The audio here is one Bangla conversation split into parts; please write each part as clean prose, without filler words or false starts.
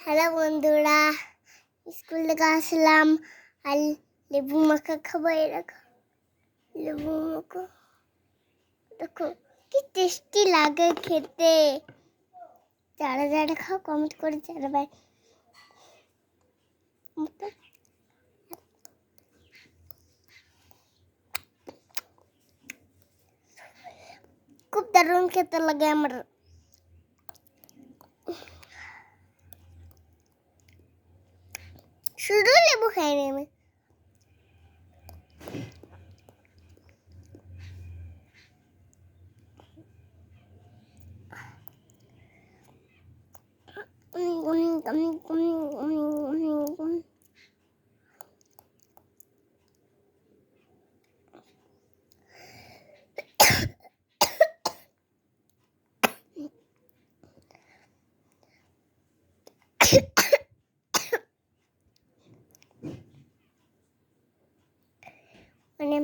হ্যালো বন্ধুরা, স্কুল থেকে আসলাম আর লেবু মাখা খাবো। এরকম লেবু মাখা দেখো কি টেস্টি লাগে খেতে। যারা যারা খাও কমেন্ট করে জানাবে। খুব দারুণ খেতে লাগে আমার। শুধু লেবু খাইনি আমি। মানে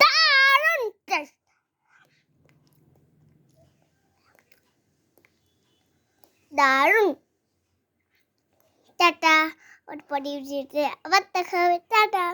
দারুণ টেস্ট, দারুণ। টাটা, ওর পরে আবার দেখা হবে। টাটা।